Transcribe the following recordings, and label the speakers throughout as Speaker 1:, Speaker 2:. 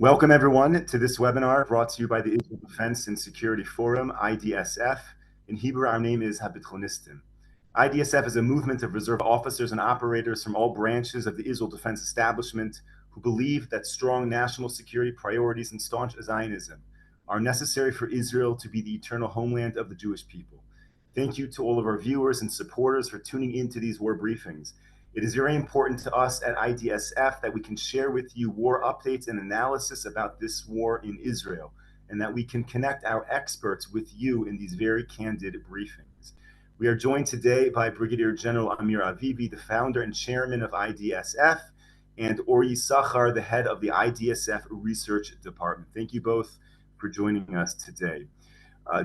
Speaker 1: Welcome everyone to this webinar brought to you by the Israel Defense and Security Forum, IDSF. In Hebrew, our name is Habitchonistim. IDSF is a movement of reserve officers and operators from all branches of the Israel Defense Establishment who believe that strong national security priorities and staunch Zionism are necessary for Israel to be the eternal homeland of the Jewish people. Thank you to all of our viewers and supporters for tuning into these war briefings. It is very important to us at IDSF that we can share with you war updates and analysis about this war in Israel, and that we can connect our experts with you in these very candid briefings. We are joined today by Brigadier General Amir Avivi, the founder and chairman of IDSF, and Ori Yisachar, the head of the IDSF Research Department. Thank you both for joining us today.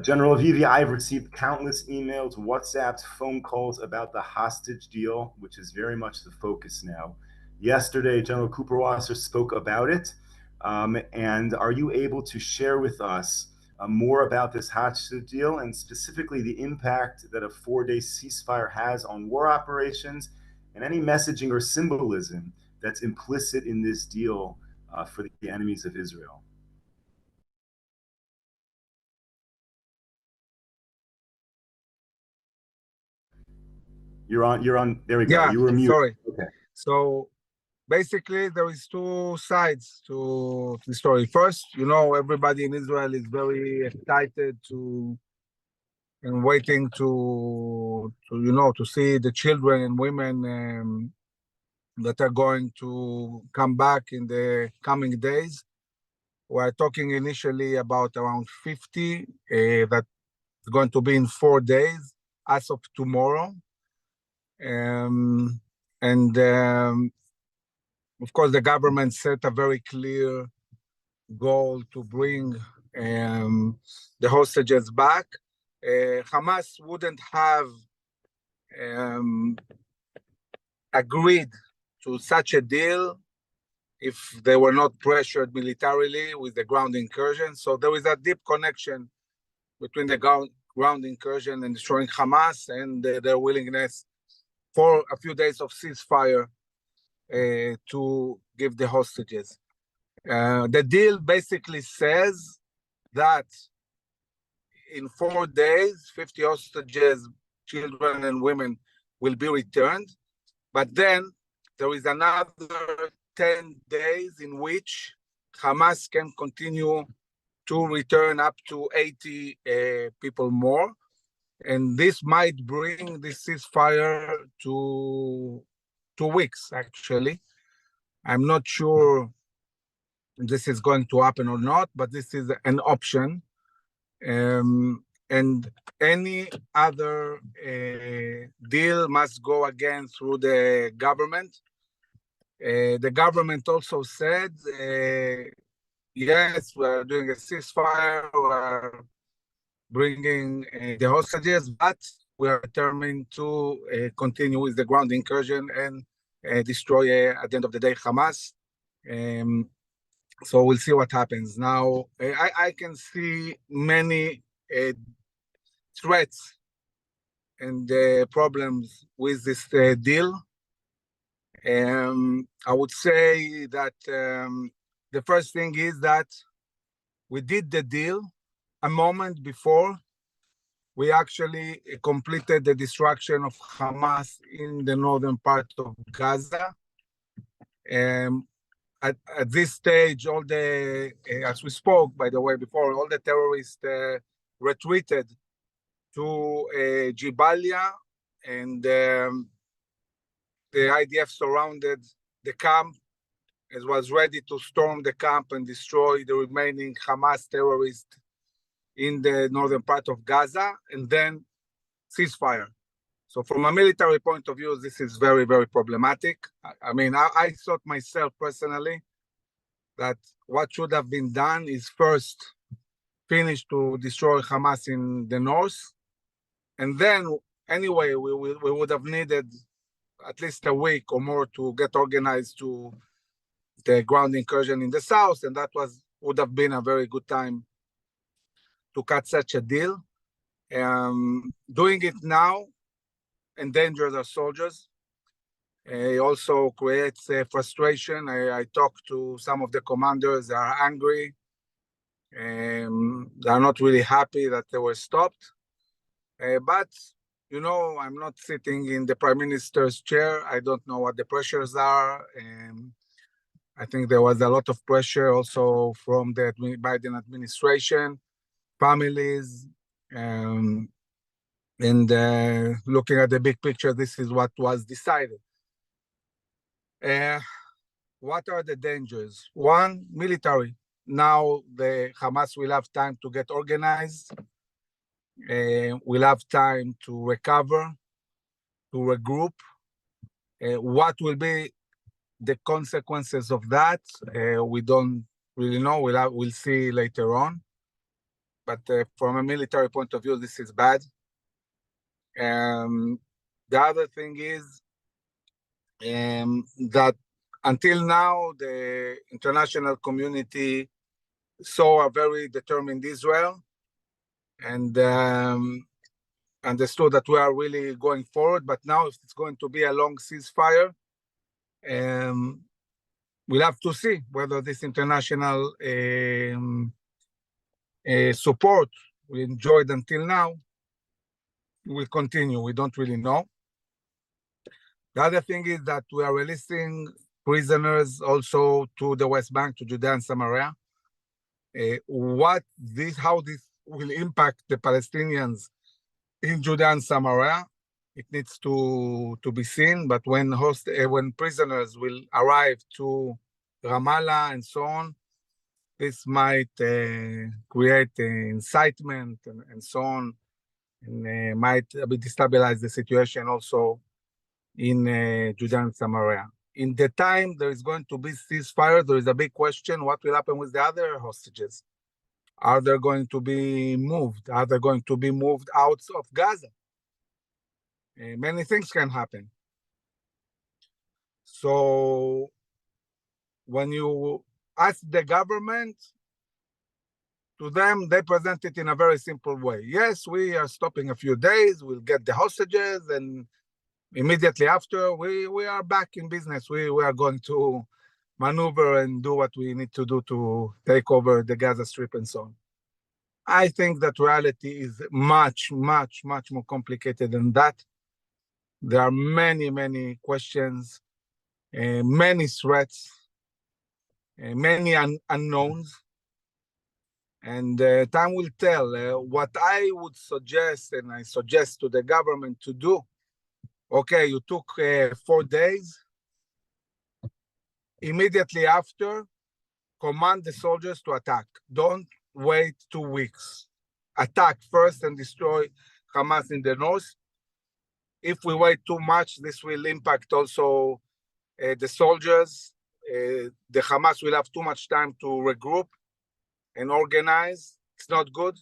Speaker 1: General Avivi, I've received countless emails, WhatsApps, phone calls about the hostage deal, which is very much the focus now. Yesterday, General Cooper-Wasser spoke about it. And are you able to share with us more about this hostage deal and specifically the impact that a 4-day ceasefire has on war operations and any messaging or symbolism that's implicit in this deal for the enemies of Israel? You're on, there we go.
Speaker 2: Yeah,
Speaker 1: you were muted.
Speaker 2: sorry.
Speaker 1: Okay.
Speaker 2: So basically, there is two sides to the story. First, everybody in Israel is very excited and waiting to see the children and women that are going to come back in the coming days. We're talking initially about around 50 that's going to be in 4 days as of tomorrow. Of course, the government set a very clear goal to bring the hostages back. Hamas wouldn't have agreed to such a deal if they were not pressured militarily with the ground incursion. So there is a deep connection between the ground incursion and destroying Hamas and their willingness for a few days of ceasefire to give the hostages. The deal basically says that in 4 days, 50 hostages, children and women, will be returned. But then there is another 10 days in which Hamas can continue to return up to 80 people more. And this might bring this ceasefire to 2 weeks, actually. I'm not sure this is going to happen or not, but this is an option. And any other deal must go again through the government. The government also said, yes, we are doing a ceasefire, we are bringing the hostages, but we are determined to continue with the ground incursion and destroy, at the end of the day, Hamas. So we'll see what happens. Now, I can see many threats and problems with this deal. I would say that the first thing is that we did the deal a moment before we actually completed the destruction of Hamas in the northern part of Gaza. At this stage, all the, as we spoke, by the way, before, all the terrorists retreated to Jabalia, and the IDF surrounded the camp and was ready to storm the camp and destroy the remaining Hamas terrorists in the northern part of Gaza, and then ceasefire. So from a military point of view, this is very, very problematic. I thought myself personally that what should have been done is first finish to destroy Hamas in the north. And then, anyway, we would have needed at least a week or more to get organized to the ground incursion in the south. And that would have been a very good time to cut such a deal. Doing it now endangers our soldiers. It also creates frustration. I talked to some of the commanders. They are angry. They are not really happy that they were stopped. But, you know, I'm not sitting in the prime minister's chair. I don't know what the pressures are. I think there was a lot of pressure also from the Biden administration, families, and looking at the big picture, this is what was decided. What are the dangers? One, military. Now the Hamas will have time to get organized. We'll have time to recover, to regroup. What will be the consequences of that? We don't really know. We'll see later on. But from a military point of view, this is bad. The other thing is that until now, the international community saw a very determined Israel and understood that we are really going forward. But now, if it's going to be a long ceasefire, we'll have to see whether this international support we enjoyed until now will continue. We don't really know. The other thing is that we are releasing prisoners also to the West Bank, to Judea and Samaria. How this will impact the Palestinians in Judea and Samaria, it needs to be seen. But when prisoners will arrive to Ramallah and so on, this might create incitement and so on, and might destabilize the situation also in Judea and Samaria. In the time there is going to be ceasefire, there is a big question: what will happen with the other hostages? Are they going to be moved? Are they going to be moved out of Gaza? Many things can happen. So when you ask the government, to them, they present it in a very simple way. Yes, we are stopping a few days, we'll get the hostages, and immediately after, we are back in business. We are going to maneuver and do what we need to do to take over the Gaza Strip and so on. I think that reality is much, much, much more complicated than that. There are many, many questions, many threats, many unknowns, and time will tell. What I would suggest, and I suggest to the government to do, okay, you took 4 days. Immediately after, command the soldiers to attack. Don't wait 2 weeks. Attack first and destroy Hamas in the north. If we wait too much, this will impact also the soldiers. The Hamas will have too much time to regroup and organize. It's not good.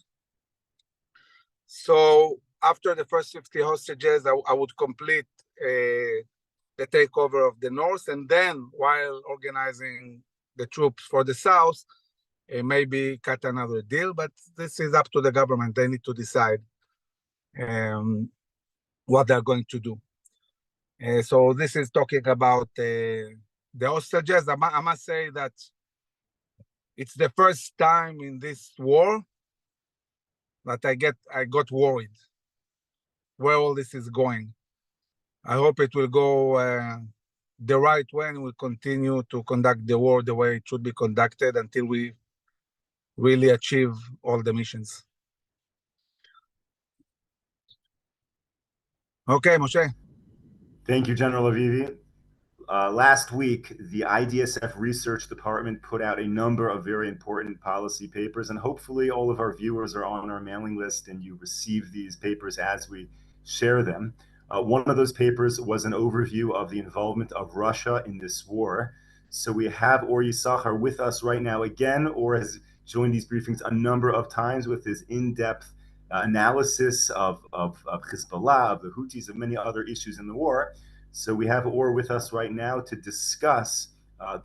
Speaker 2: So after the first 50 hostages, I would complete the takeover of the north, and then while organizing the troops for the south, maybe cut another deal. But this is up to the government. They need to decide what they're going to do. So this is talking about the hostages. I must say that it's the first time in this war that I got worried where all this is going. I hope it will go the right way, and we'll continue to conduct the war the way it should be conducted until we really achieve all the missions. Okay, Moshe.
Speaker 1: Thank you, General Avivi. Last week, the IDSF Research Department put out a number of very important policy papers, and hopefully all of our viewers are on our mailing list and you receive these papers as we share them. One of those papers was an overview of the involvement of Russia in this war. So we have Or Yisachar with us right now again. Or has joined these briefings a number of times with his in-depth analysis of Hezbollah, of the Houthis, of many other issues in the war. So we have Or with us right now to discuss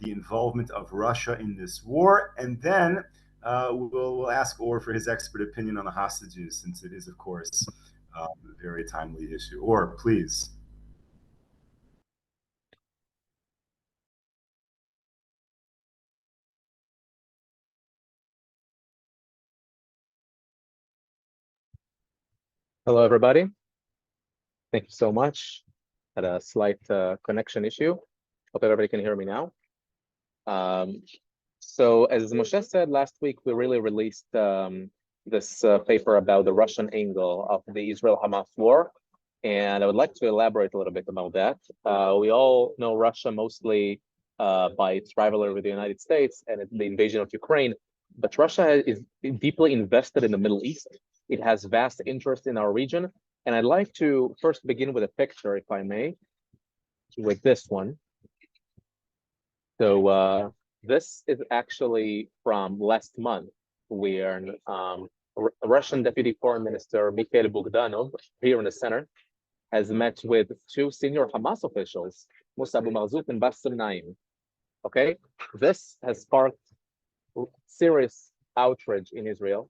Speaker 1: the involvement of Russia in this war, and then we'll ask Or for his expert opinion on the hostages, since it is, of course, a very timely issue. Or, please.
Speaker 3: Hello, everybody. Thank you so much. Had a slight connection issue. Hope everybody can hear me now. So as Moshe said last week, we really released this paper about the Russian angle of the Israel-Hamas war. And I would like to elaborate a little bit about that. We all know Russia mostly by its rivalry with the United States and the invasion of Ukraine. But Russia is deeply invested in the Middle East. It has vast interest in our region. And I'd like to first begin with a picture, if I may, with this one. So this is actually from last month, where Russian Deputy Foreign Minister Mikhail Bogdanov, here in the center, has met with two senior Hamas officials, Musa Abu Marzouk and Bassem Naim. Okay, this has sparked serious outrage in Israel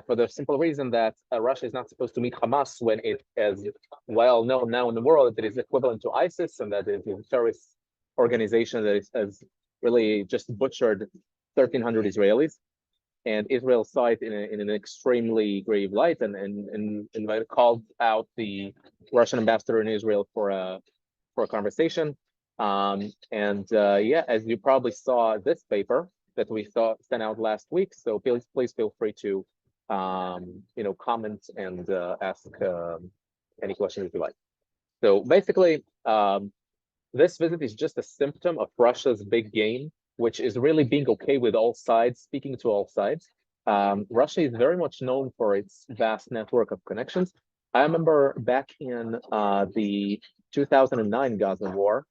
Speaker 3: for the simple reason that Russia is not supposed to meet Hamas when it is well known now in the world that it is equivalent to ISIS and that it is a terrorist organization that has really just butchered 1,300 Israelis. And Israel saw it in an extremely grave light and called out the Russian ambassador in Israel for a conversation. Yeah, as you probably saw this paper that we sent out last week. So please feel free to comment and ask any questions if you like. So basically, this visit is just a symptom of Russia's big game, which is really being okay with all sides, speaking to all sides. Russia is very much known for its vast network of connections. I remember back in the 2009 Gaza war,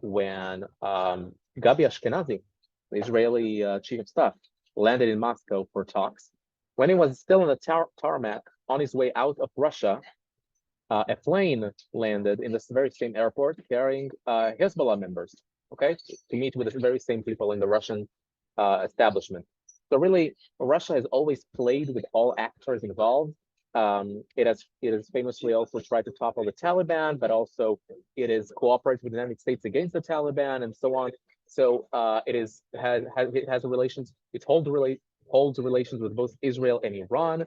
Speaker 3: when Gabi Ashkenazi, the Israeli chief of staff, landed in Moscow for talks. When he was still on the tarmac on his way out of Russia, a plane landed in this very same airport carrying Hezbollah members, okay, to meet with the very same people in the Russian establishment. So really, Russia has always played with all actors involved. It has famously also tried to topple the Taliban, but also it is cooperated with the United States against the Taliban and so on. So it has relations. It holds relations with both Israel and Iran,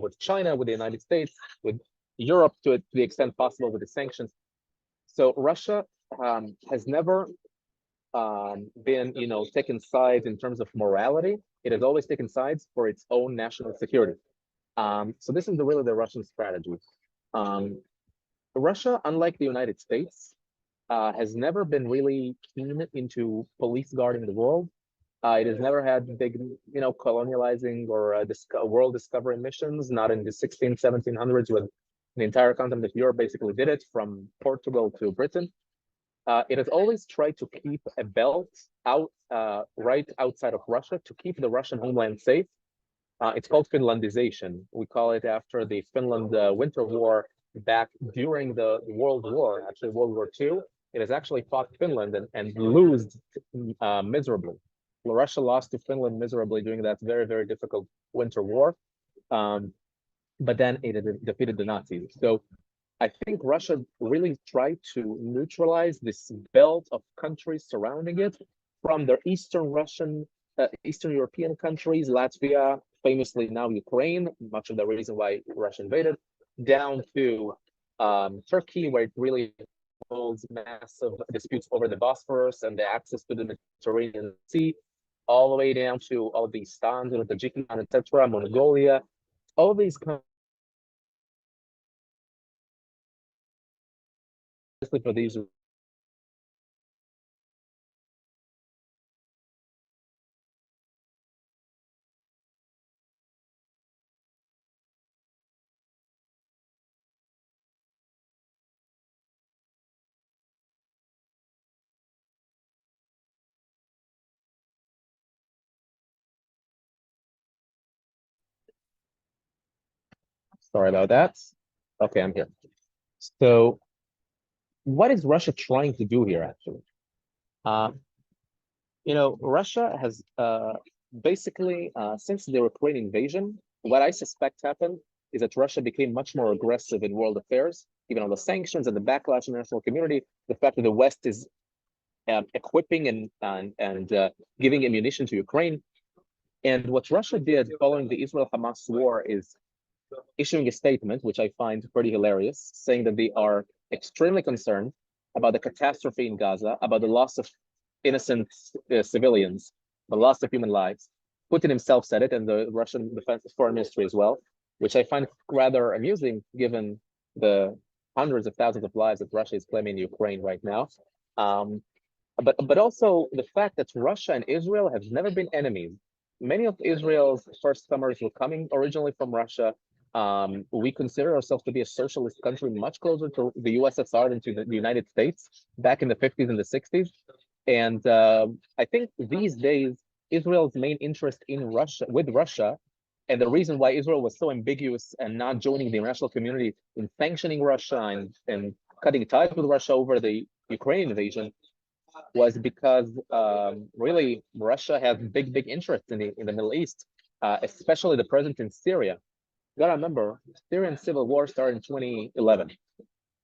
Speaker 3: with China, with the United States, with Europe to the extent possible with the sanctions. So Russia has never been, taken sides in terms of morality. It has always taken sides for its own national security. So this is really the Russian strategy. Russia, unlike the United States, has never been really keen into police guarding the world. It has never had big, colonializing or world discovery missions, not in the 1700s when the entire continent of Europe basically did it, from Portugal to Britain. It has always tried to keep a belt out right outside of Russia to keep the Russian homeland safe. It's called Finlandization. We call it after the Finland Winter War back during the World War, actually World War II. It has actually fought Finland and lost miserably. Russia lost to Finland miserably during that very, very difficult Winter War. But then it defeated the Nazis. So I think Russia really tried to neutralize this belt of countries surrounding it from their Eastern European countries, Latvia, famously now Ukraine, much of the reason why Russia invaded, down to Turkey, where it really holds massive disputes over the Bosphorus and the access to the Mediterranean Sea, all the way down to all of these Stans, Tajikistan, etc., Mongolia, all these countries for these. Sorry about that. Okay, I'm here. So what is Russia trying to do here, actually? Russia has basically, since the Ukraine invasion, what I suspect happened is that Russia became much more aggressive in world affairs, even on the sanctions and the backlash in the international community, the fact that the West is equipping and giving ammunition to Ukraine. And what Russia did following the Israel-Hamas war is issuing a statement, which I find pretty hilarious, saying that they are extremely concerned about the catastrophe in Gaza, about the loss of innocent civilians, the loss of human lives. Putin himself said it, and the Russian Defense Foreign Ministry as well, which I find rather amusing given the hundreds of thousands of lives that Russia is claiming in Ukraine right now. But also the fact that Russia and Israel have never been enemies. Many of Israel's first comers were coming originally from Russia. We consider ourselves to be a socialist country, much closer to the USSR than to the United States back in the 50s and the 60s. And I think these days, Israel's main interest in Russia, with Russia, and the reason why Israel was so ambiguous and not joining the international community in sanctioning Russia and cutting ties with Russia over the Ukrainian invasion, was because really Russia has big interest in the Middle East, especially the presence in Syria. You gotta remember, Syrian civil war started in 2011.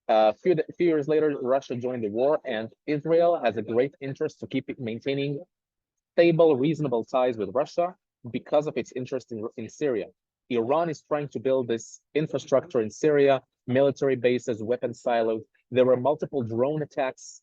Speaker 3: A few years later, Russia joined the war, and Israel has a great interest to keep maintaining stable, reasonable ties with Russia because of its interest in Syria. Iran is trying to build this infrastructure in Syria, military bases, weapon silos. There were multiple drone attacks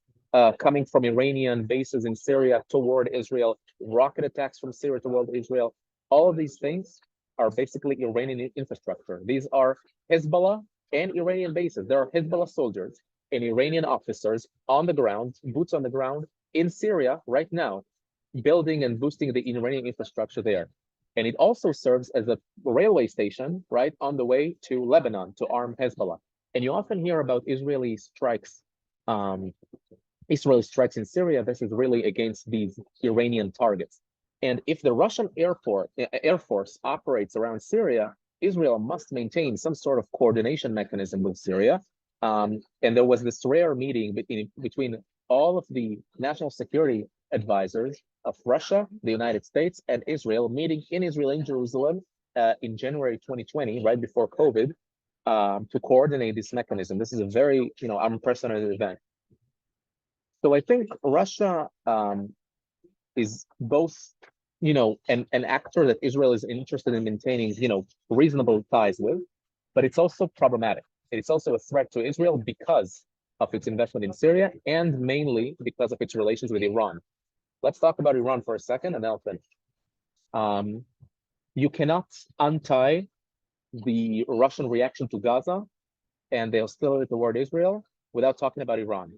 Speaker 3: coming from Iranian bases in Syria toward Israel, rocket attacks from Syria toward Israel. All of these things are basically Iranian infrastructure. These are Hezbollah and Iranian bases. There are Hezbollah soldiers and Iranian officers on the ground, boots on the ground in Syria right now, building and boosting the Iranian infrastructure there. And it also serves as a railway station, right, on the way to Lebanon to arm Hezbollah. And you often hear about Israeli strikes in Syria. This is really against these Iranian targets. And if the Russian Air Force operates around Syria, Israel must maintain some sort of coordination mechanism with Syria. And there was this rare meeting between all of the national security advisors of Russia, the United States, and Israel, meeting in Israel, in Jerusalem, in January 2020, right before COVID, to coordinate this mechanism. This is a very, unprecedented event. So I think Russia is both, an actor that Israel is interested in maintaining, reasonable ties with, but it's also problematic. It's also a threat to Israel because of its investment in Syria and mainly because of its relations with Iran. Let's talk about Iran for a second, and then I'll finish. You cannot untie the Russian reaction to Gaza and the hostility toward Israel without talking about Iran,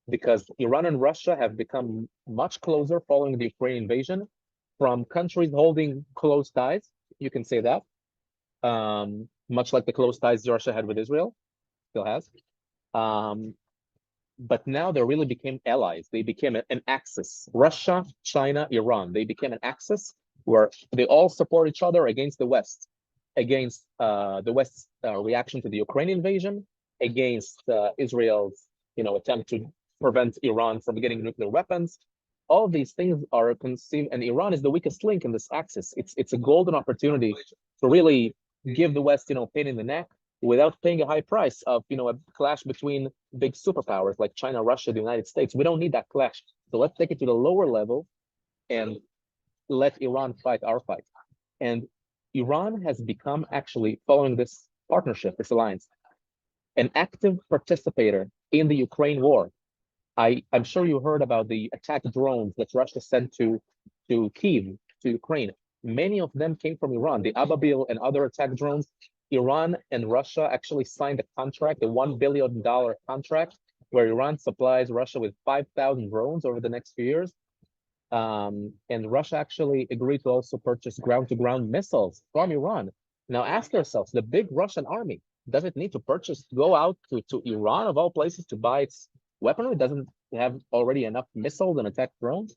Speaker 3: because Iran and Russia have become much closer following the Ukrainian invasion, from countries holding close ties, you can say that, much like the close ties Russia had with Israel, still has. But now they really became allies. They became an axis. Russia, China, Iran. They became an axis where they all support each other against the West, against the West's reaction to the Ukrainian invasion, against Israel's attempt to prevent Iran from getting nuclear weapons. All of these things are conceived, and Iran is the weakest link in this axis. It's a golden opportunity to really give the West, pain in the neck, without paying a high price of, a clash between big superpowers like China, Russia, the United States. We don't need that clash. So let's take it to the lower level and let Iran fight our fight. And Iran has become, actually, following this partnership, this alliance, an active participator in the Ukraine war. I'm sure you heard about the attack drones that Russia sent to Kyiv, to Ukraine. Many of them came from Iran. The Ababil and other attack drones, Iran and Russia actually signed a contract, a $1 billion contract, where Iran supplies Russia with 5,000 drones over the next few years. And Russia actually agreed to also purchase ground-to-ground missiles from Iran. Now ask yourselves, the big Russian army, does it need to go out to Iran, of all places, to buy its weaponry? Doesn't have already enough missiles and attack drones?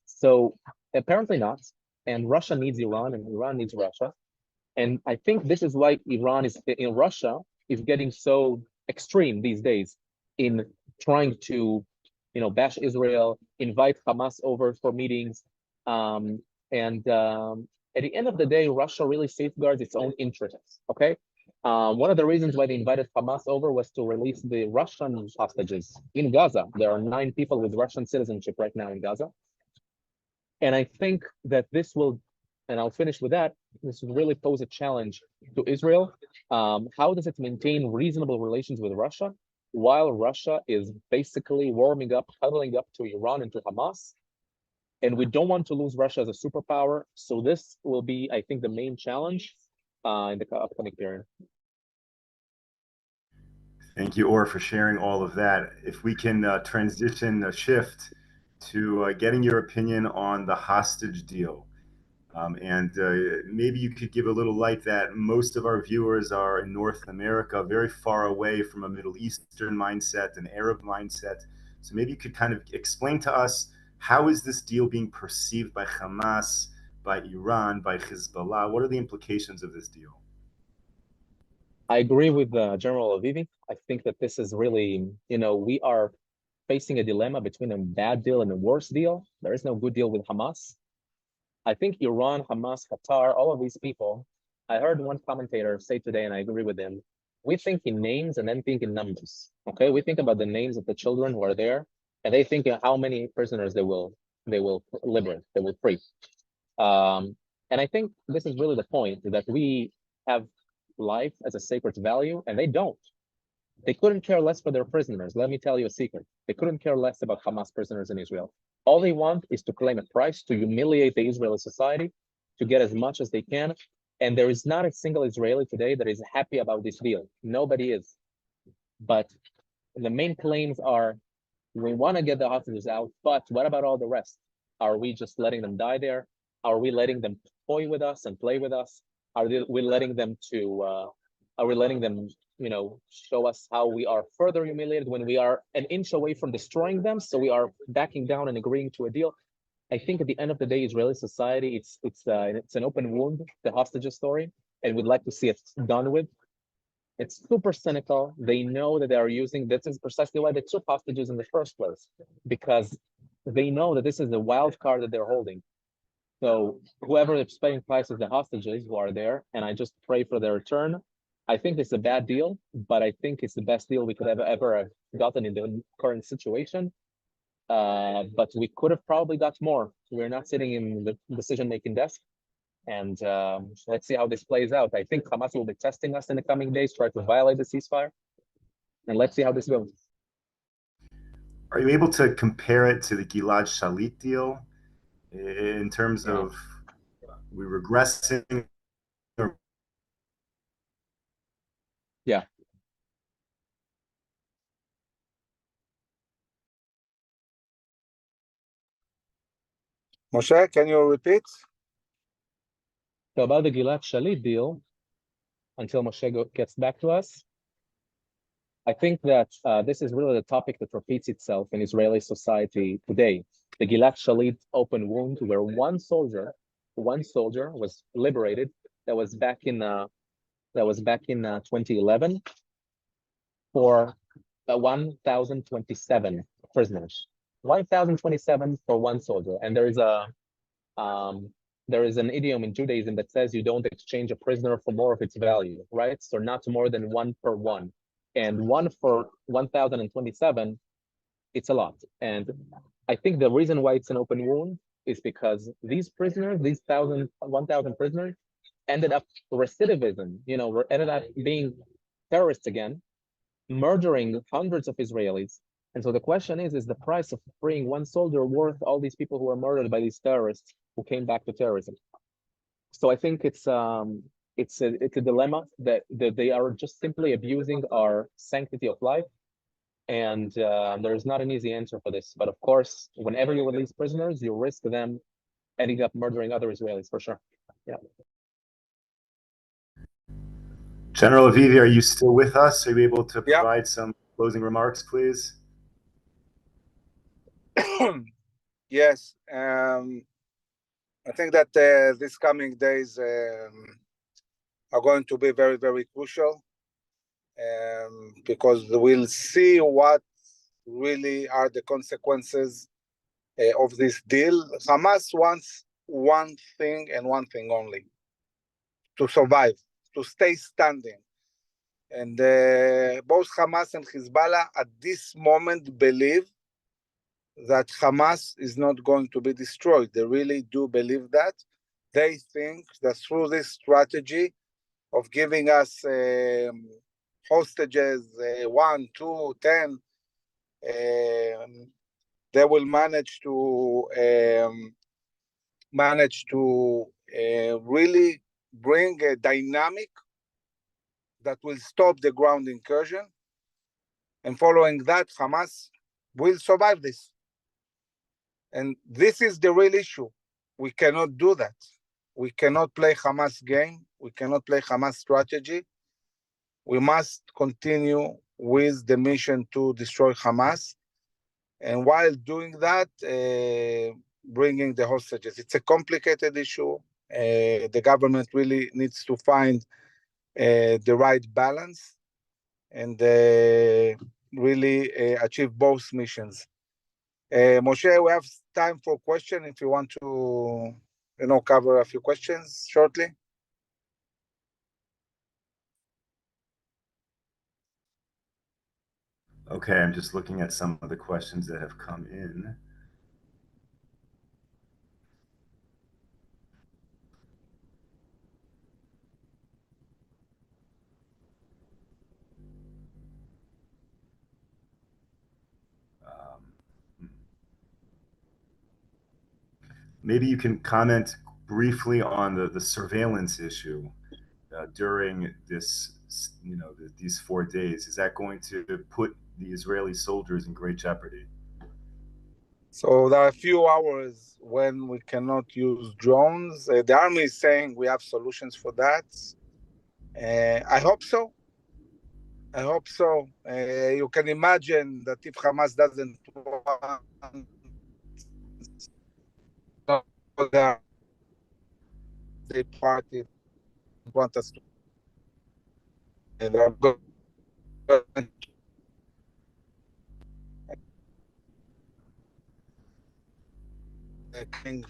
Speaker 3: So apparently not. And Russia needs Iran, and Iran needs Russia. And I think this is why Russia is getting so extreme these days in trying to, bash Israel, invite Hamas over for meetings. And at the end of the day, Russia really safeguards its own interests, okay? One of the reasons why they invited Hamas over was to release the Russian hostages in Gaza. There are 9 people with Russian citizenship right now in Gaza. And I think that this will and I'll finish with that, this would really pose a challenge to Israel. How does it maintain reasonable relations with Russia while Russia is basically warming up, huddling up to Iran and to Hamas? And we don't want to lose Russia as a superpower. So this will be, I think, the main challenge in the upcoming period.
Speaker 1: Thank you, Or, for sharing all of that. If we can transition a shift to getting your opinion on the hostage deal. And maybe you could give a little light that most of our viewers are in North America, very far away from a Middle Eastern mindset, an Arab mindset. So maybe you could kind of explain to us, how is this deal being perceived by Hamas, by Iran, by Hezbollah? What are the implications of this deal?
Speaker 3: I agree with General Avivi. I think that this is really, we are facing a dilemma between a bad deal and a worse deal. There is no good deal with Hamas. I think Iran, Hamas, Qatar, all of these people, I heard one commentator say today, and I agree with him, we think in names and then think in numbers, okay? We think about the names of the children who are there, and they think how many prisoners they will liberate, they will free. And I think this is really the point, that we have life as a sacred value, and they don't. They couldn't care less for their prisoners. Let me tell you a secret. They couldn't care less about Hamas prisoners in Israel. All they want is to claim a price, to humiliate the Israeli society, to get as much as they can. And there is not a single Israeli today that is happy about this deal. Nobody is. But the main claims are, we want to get the hostages out, but what about all the rest? Are we just letting them die there? Are we letting them toy with us and play with us? Are we letting them show us how we are further humiliated when we are an inch away from destroying them? So we are backing down and agreeing to a deal. I think at the end of the day, Israeli society, it's an open wound, the hostages story, and we'd like to see it done with. It's super cynical. They know that they are using, this is precisely why they took hostages in the first place, because they know that this is the wild card that they're holding. So whoever is paying price is the hostages who are there, and I just pray for their return. I think it's a bad deal, but I think it's the best deal we could ever have gotten in the current situation. But we could have probably got more. We're not sitting in the decision-making desk. And let's see how this plays out. I think Hamas will be testing us in the coming days, try to violate the ceasefire. And let's see how this goes.
Speaker 1: Are you able to compare it to the Gilad Shalit deal in terms of we regressing?
Speaker 3: Yeah.
Speaker 2: Moshe, can you repeat?
Speaker 3: So about the Gilad Shalit deal, until Moshe gets back to us, I think that this is really the topic that repeats itself in Israeli society today. The Gilad Shalit open wound, where one soldier was liberated. That was back in 2011 for 1,027 prisoners. 1,027 for one soldier, and there is an idiom in Judaism that says you don't exchange a prisoner for more of its value, right? So not more than one per one. And one for 1,027, it's a lot. And I think the reason why it's an open wound is because these prisoners, these 1,000 prisoners, ended up recidivism, ended up being terrorists again, murdering hundreds of Israelis. And so the question is the price of freeing one soldier worth all these people who were murdered by these terrorists who came back to terrorism? So I think it's a dilemma that they are just simply abusing our sanctity of life. And there's not an easy answer for this. But of course, whenever you release prisoners, you risk them ending up murdering other Israelis, for sure. Yeah.
Speaker 1: General Avivi, are you still with us? Are you able to provide some closing remarks, please?
Speaker 2: Yes. I think that these coming days are going to be very, very crucial, because we'll see what really are the consequences of this deal. Hamas wants one thing and one thing only: to survive, to stay standing. And both Hamas and Hezbollah at this moment believe that Hamas is not going to be destroyed. They really do believe that. they think that through this strategy of giving us hostages, 1, 2, 10, they will manage to really bring a dynamic that will stop the ground incursion. And following that, Hamas will survive this. And this is the real issue. We cannot do that. We cannot play Hamas game. We cannot play Hamas strategy. We must continue with the mission to destroy Hamas. And while doing that, bringing the hostages. It's a complicated issue. The government really needs to find the right balance and really achieve both missions. Moshe, we have time for question if you want to, cover a few questions shortly.
Speaker 1: Okay, I'm just looking at some of the questions that have come in. Maybe you can comment briefly on the surveillance issue during this, these 4 days. Is that going to put the Israeli soldiers in great jeopardy?
Speaker 2: So there are a few hours when we cannot use drones. The army is saying we have solutions for that. I hope so. I hope so. You can imagine that if Hamas doesn't want the party want us to, they're going to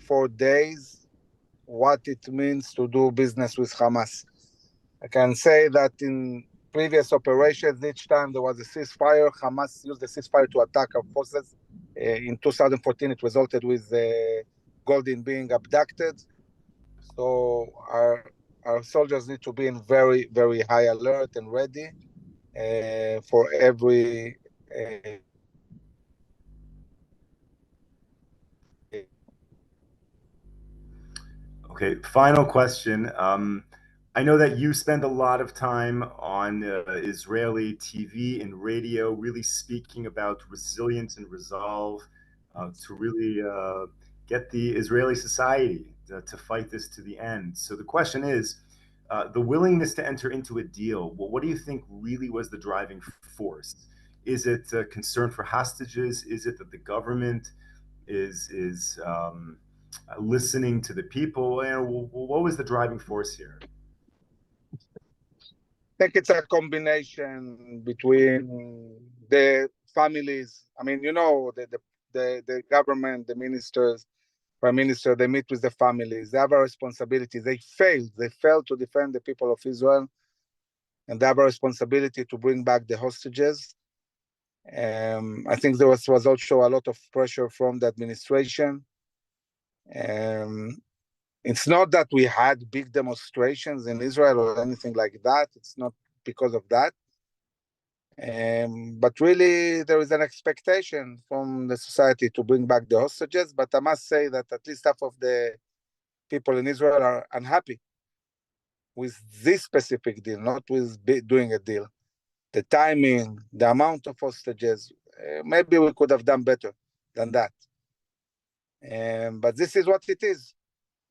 Speaker 2: 4 days what it means to do business with Hamas. I can say that in previous operations, each time there was a ceasefire, Hamas used the ceasefire to attack our forces. In 2014, it resulted with Goldin being abducted. So our soldiers need to be in very, very high alert and ready for every
Speaker 1: Okay, final question. I know that you spend a lot of time on Israeli TV and radio, really speaking about resilience and resolve to really get the Israeli society to fight this to the end. So the question is, the willingness to enter into a deal, well, what do you think really was the driving force? Is it concern for hostages? Is it that the government is listening to the people? And what was the driving force here?
Speaker 2: I think it's a combination between the families. I mean, the government, the ministers, prime minister, they meet with the families. They have a responsibility. They failed. They failed to defend the people of Israel, and they have a responsibility to bring back the hostages. I think there was also a lot of pressure from the administration. It's not that we had big demonstrations in Israel or anything like that. It's not because of that. But really, there is an expectation from the society to bring back the hostages. But I must say that at least half of the people in Israel are unhappy with this specific deal, not with doing a deal. The timing, the amount of hostages, maybe we could have done better than that. But this is what it is.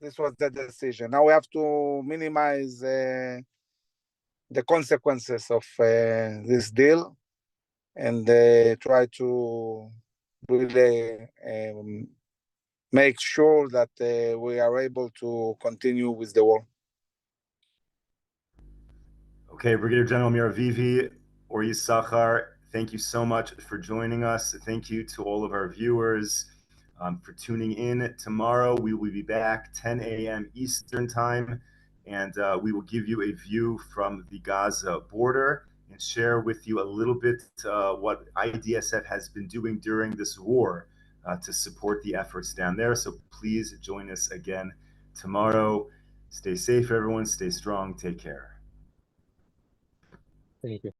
Speaker 2: This was the decision. Now we have to minimize the consequences of this deal and try to really make sure that we are able to continue with the war.
Speaker 1: Okay, Brigadier General Miravivi or Yisachar, thank you so much for joining us. Thank you to all of our viewers for tuning in. Tomorrow we will be back 10 a.m. Eastern time, and we will give you a view from the Gaza border and share with you a little bit what IDSF has been doing during this war to support the efforts down there. So please join us again tomorrow. Stay safe, everyone. Stay strong. Take care.
Speaker 3: Thank you.